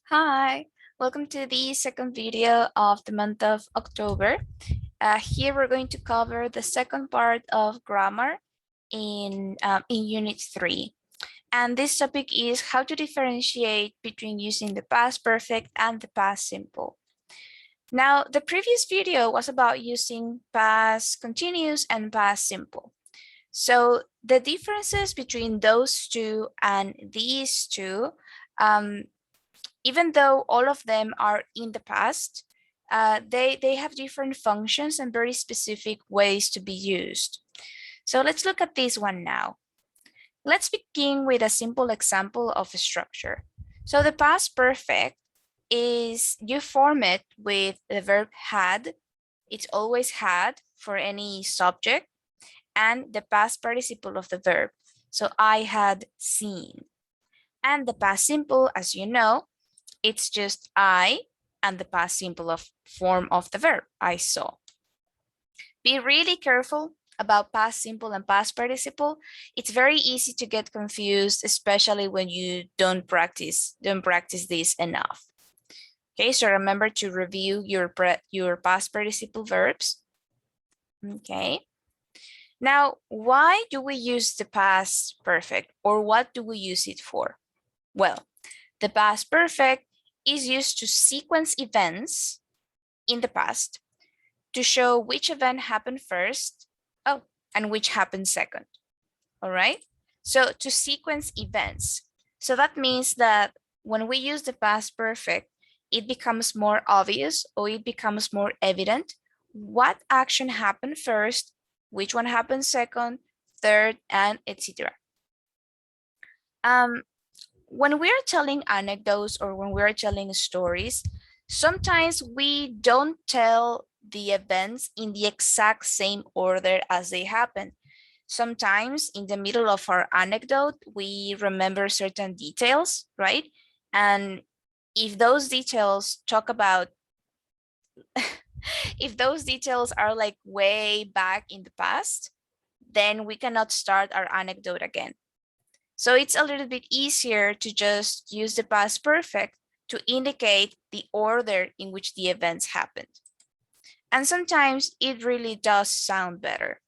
Hi, welcome to the second video of the month of October. Here we're going to cover the second part of grammar in Unit 3. And this topic is how to differentiate between using the past perfect and the past simple. Now, the previous video was about using past continuous and past simple. So the differences between those two and these two, even though all of them are in the past, they have different functions and very specific ways to be used. So let's look at this one now. Let's begin with a simple example of a structure. So the past perfect is you form it with the verb had. It's always had for any subject, and the past participle of the verb. So I had seen. And the past simple, as you know, it's just I and the past simple of form of the verb, I saw. Be really careful about past simple and past participle. It's very easy to get confused, especially when you don't practice this enough. Okay, so remember to review your past participle verbs. Okay. Now, why do we use the past perfect, or what do we use it for? Well, the past perfect is used to sequence events in the past to show which event happened first, and which happened second. All right? So to sequence events. So that means that when we use the past perfect, it becomes more obvious, or it becomes more evident what action happened first, which one happened second, third, and etc. When we are telling anecdotes or when we are telling stories, sometimes we don't tell the events in the exact same order as they happen. Sometimes in the middle of our anecdote, we remember certain details, right? And if those details talk about, if those details are like way back in the past, then we cannot start our anecdote again. So it's a little bit easier to just use the past perfect to indicate the order in which the events happened. And sometimes it really does sound better.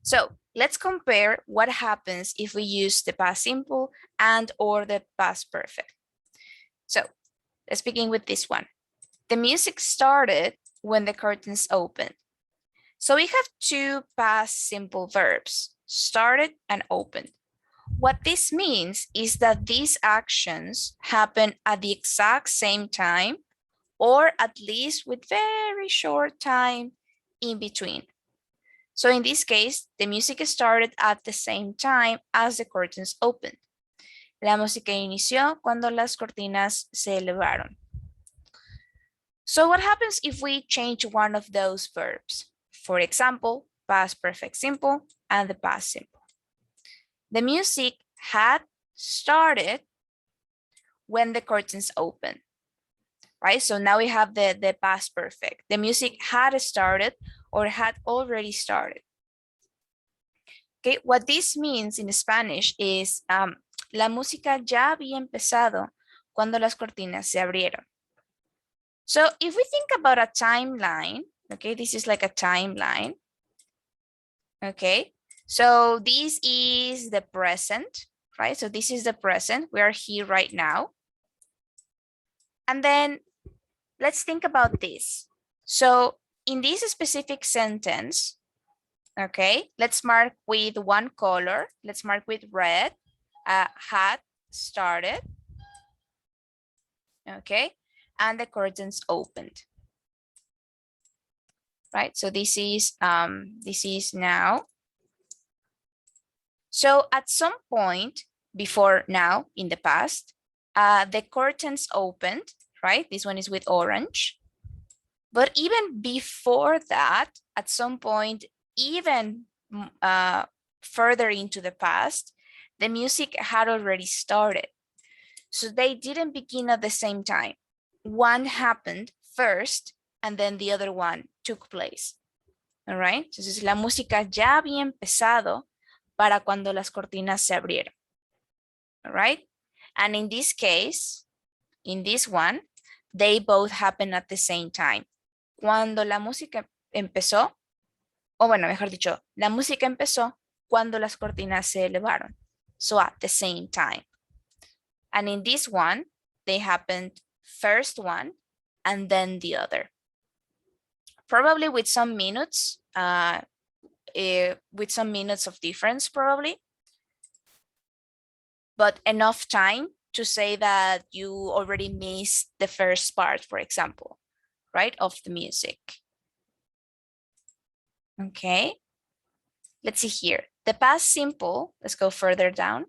So let's compare what happens if we use the past simple and or the past perfect. So let's begin with this one. The music started when the curtains opened. So we have two past simple verbs, started and opened. What this means is that these actions happen at the exact same time, or at least with very short time in between. So in this case, the music started at the same time as the curtains opened. La música inició cuando las cortinas se elevaron. So what happens if we change one of those verbs? For example, past perfect simple and the past simple. The music had started when the curtains opened, right? So now we have the past perfect. The music had started or had already started. Okay, what this means in Spanish is la música ya había empezado cuando las cortinas se abrieron. So if we think about a timeline, okay, this is like a timeline. Okay, so this is the present, right? So this is the present. We are here right now. And then let's think about this. So in this specific sentence, okay, let's mark with one color. Let's mark with red. Had started. Okay, and the curtains opened. Right, so this is now. So at some point before now in the past, the curtains opened, right? This one is with orange. But even before that, at some point, even further into the past, the music had already started. So they didn't begin at the same time. One happened first and then the other one took place. All right? Entonces la música ya había empezado para cuando las cortinas se abrieron. All right? And in this case, in this one, they both happen at the same time. Cuando la música empezó, o bueno, mejor dicho, la música empezó cuando las cortinas se elevaron. So at the same time. And in this one, they happened first one and then the other. Probably with some minutes, of difference probably, but enough time to say that you already missed the first part, for example, right, of the music. Okay, let's see here. The past simple, let's go further down.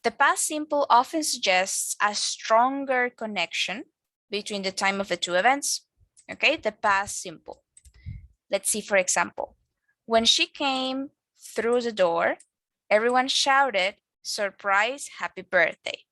The past simple often suggests a stronger connection between the time of the two events. Okay, the past simple. Let's see, for example, when she came through the door, everyone shouted, "Surprise, happy birthday."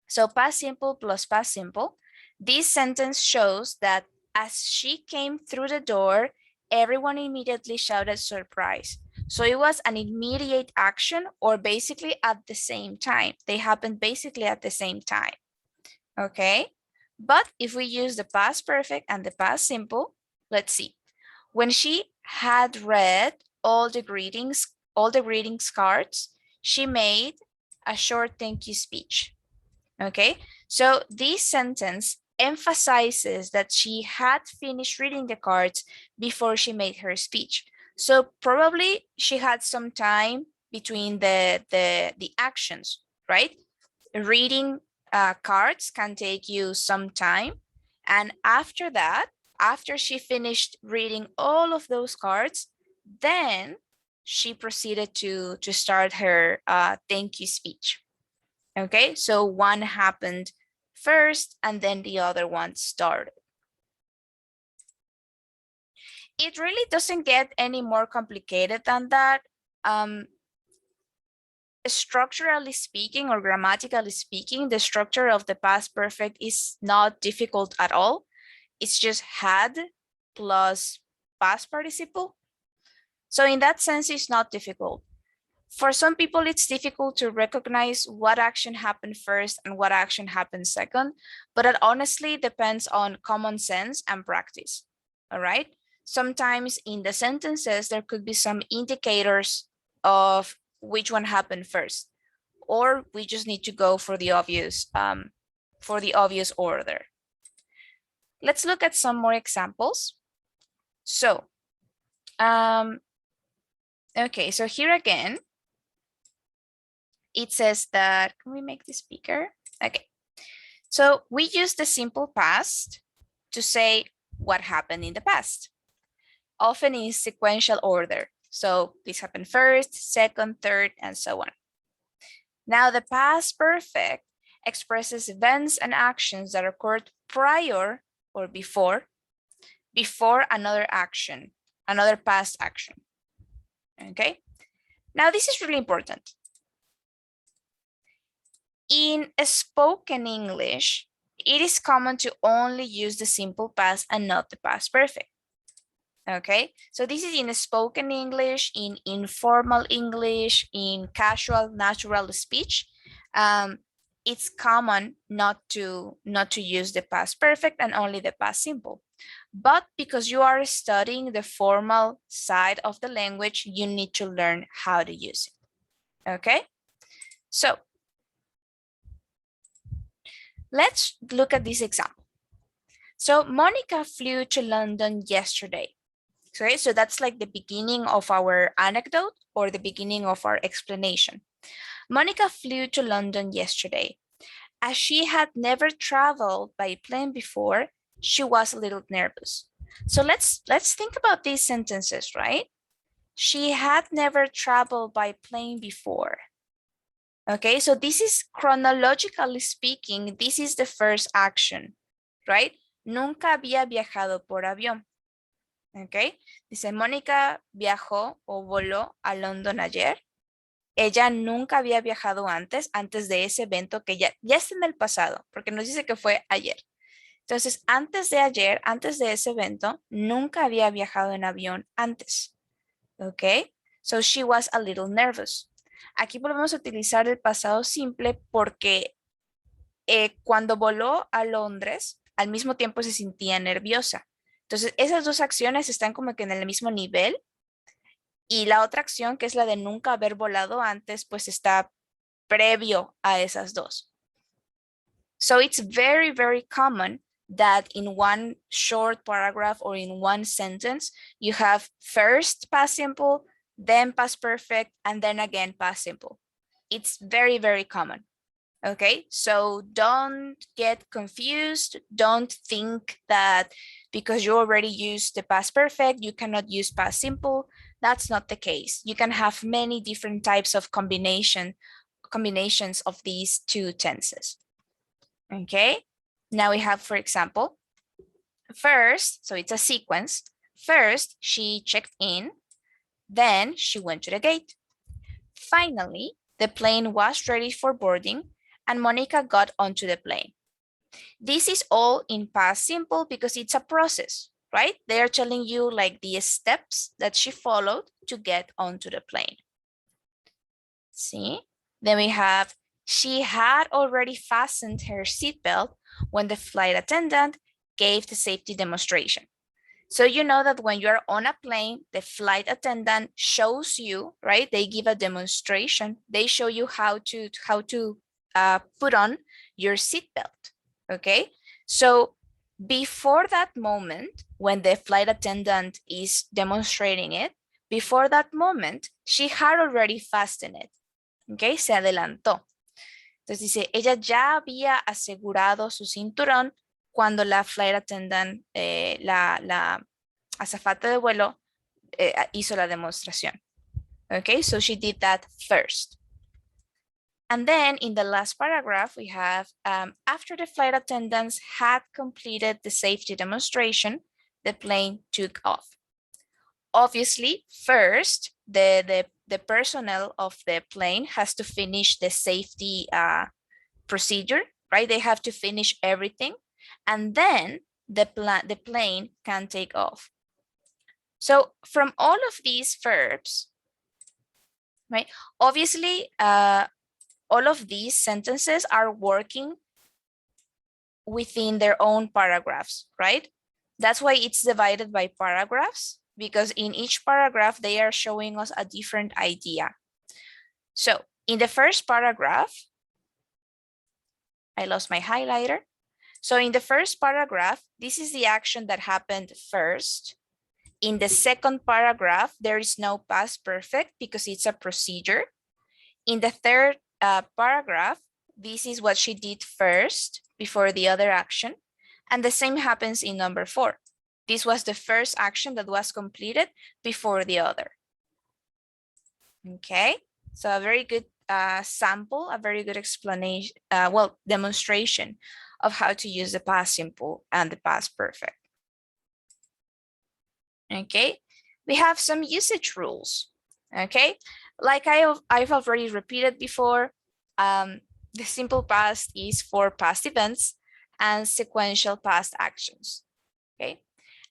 So past simple plus past simple. This sentence shows that as she came through the door, everyone immediately shouted surprise. So it was an immediate action, or basically at the same time. They happened basically at the same time. Okay? But if we use the past perfect and the past simple, let's see. When she had read all the greetings cards, she made a short thank you speech. Okay, so this sentence emphasizes that she had finished reading the cards before she made her speech. So probably she had some time between the actions, right? Reading cards can take you some time. And after that, after she finished reading all of those cards, then she proceeded to start her thank you speech. Okay, so one happened first and then the other one started. It really doesn't get any more complicated than that. Structurally speaking or grammatically speaking, the structure of the past perfect is not difficult at all. It's just had plus past participle. So in that sense, it's not difficult. For some people, it's difficult to recognize what action happened first and what action happened second, but it honestly depends on common sense and practice, all right? Sometimes in the sentences, there could be some indicators of which one happened first, or we just need to go for the obvious order. Let's look at some more examples. So, okay, so here again, it says that, can we make this bigger? Okay, so we use the simple past to say what happened in the past, often in sequential order. So this happened first, second, third, and so on. Now the past perfect expresses events and actions that occurred prior or before another action, another past action. Okay, now this is really important. In spoken English, it is common to only use the simple past and not the past perfect. Okay, so this is in spoken English, in informal English, in casual, natural speech. It's common not to use the past perfect and only the past simple. But because you are studying the formal side of the language, you need to learn how to use it. Okay, so let's look at this example. So Monica flew to London yesterday. Okay, so that's like the beginning of our anecdote or the beginning of our explanation. Monica flew to London yesterday. As she had never traveled by plane before, she was a little nervous. So let's think about these sentences, right? She had never traveled by plane before. Okay, so this is chronologically speaking, this is the first action, right? Nunca había viajado por avión. Okay, dice Mónica viajó o voló a London ayer. Ella nunca había viajado antes de ese evento que ya está en el pasado, porque nos dice que fue ayer. Entonces, antes de ayer, antes de ese evento, nunca había viajado en avión antes. Okay, so she was a little nervous. Aquí volvemos a utilizar el pasado simple porque cuando voló a Londres, al mismo tiempo se sentía nerviosa. Entonces, esas dos acciones están como que en el mismo nivel y la otra acción, que es la de nunca haber volado antes, pues está previo a esas dos. So it's very, very common that in one short paragraph or in one sentence, you have first past simple, then past perfect, and then again past simple. It's very, very common. Okay, so don't get confused. Don't think that because you already used the past perfect, you cannot use past simple. That's not the case. You can have many different types of combinations of these two tenses. Okay, now we have, for example, first, so it's a sequence. First, she checked in, then she went to the gate. Finally, the plane was ready for boarding and Monica got onto the plane. This is all in past simple because it's a process, right? They are telling you like the steps that she followed to get onto the plane. See? Then we have, she had already fastened her seatbelt when the flight attendant gave the safety demonstration. So you know that when you're on a plane, the flight attendant shows you, right? They give a demonstration. They show you how to put on your seatbelt, okay? So before that moment, when the flight attendant is demonstrating it, before that moment, she had already fastened it, okay? Se adelantó. Entonces dice, ella ya había asegurado su cinturón cuando la flight attendant, la azafata de vuelo, hizo la demostración. Okay, so she did that first. And then in the last paragraph, we have, after the flight attendants had completed the safety demonstration, the plane took off. Obviously, first, the personnel of the plane has to finish the safety procedure, right? They have to finish everything. And then the plane can take off. So from all of these verbs, right? Obviously, all of these sentences are working within their own paragraphs, right? That's why it's divided by paragraphs, because in each paragraph, they are showing us a different idea. So in the first paragraph, I lost my highlighter. So in the first paragraph, this is the action that happened first. In the second paragraph, there is no past perfect because it's a procedure. In the third paragraph, this is what she did first before the other action. And the same happens in number 4. This was the first action that was completed before the other. Okay, so a very good sample, a very good explanation, demonstration of how to use the past simple and the past perfect. Okay, we have some usage rules. Okay, like I've already repeated before, the simple past is for past events and sequential past actions. Okay,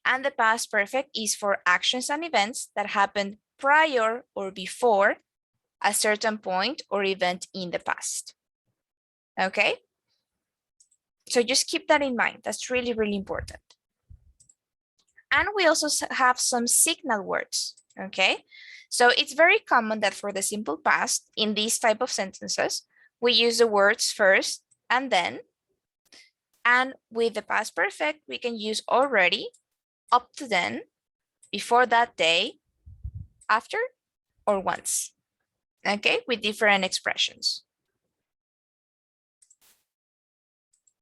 and the past perfect is for actions and events that happened prior or before a certain point or event in the past. Okay, so just keep that in mind. That's really, really important. And we also have some signal words, okay? So it's very common that for the simple past, in these type of sentences, we use the words first and then. And with the past perfect, we can use already, up to then, before that day, after, or once, okay? With different expressions.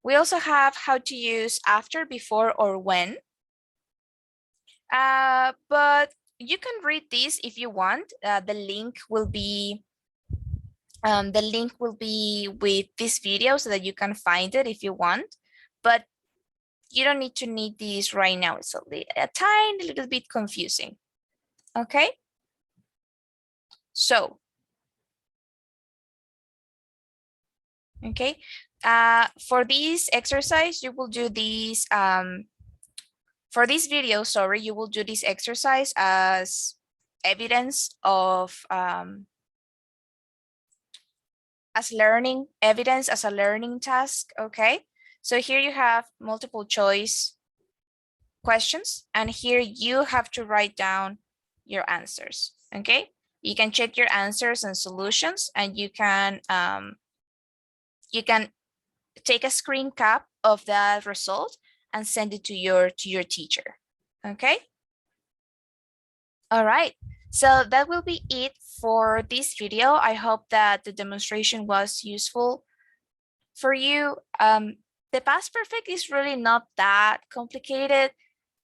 We also have how to use after, before, or when. But you can read this if you want. The link will be with this video so that you can find it if you want. But you don't need to need this right now. It's a tiny little bit confusing. Okay. So. Okay. For this exercise, you will do these. For this video, sorry, you will do this exercise as evidence of as learning evidence, as a learning task, okay? So here you have multiple choice questions, and here you have to write down your answers, okay? You can check your answers and solutions, and you can take a screen cap of that result and send it to your teacher, okay? All right, so that will be it for this video. I hope that the demonstration was useful for you. The past perfect is really not that complicated.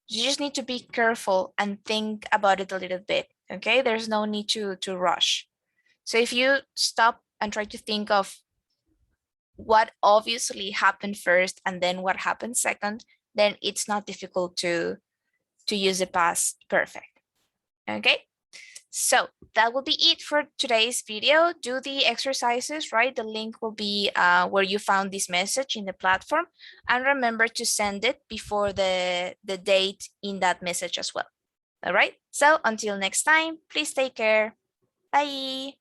You just need to be careful and think about it a little bit, okay? There's no need to rush. So if you stop and try to think of what obviously happened first and then what happened second, then it's not difficult to use the past perfect, okay? So that will be it for today's video. Do the exercises, right? The link will be where you found this message in the platform. And remember to send it before the date in that message as well. All right, so until next time, please take care. Bye.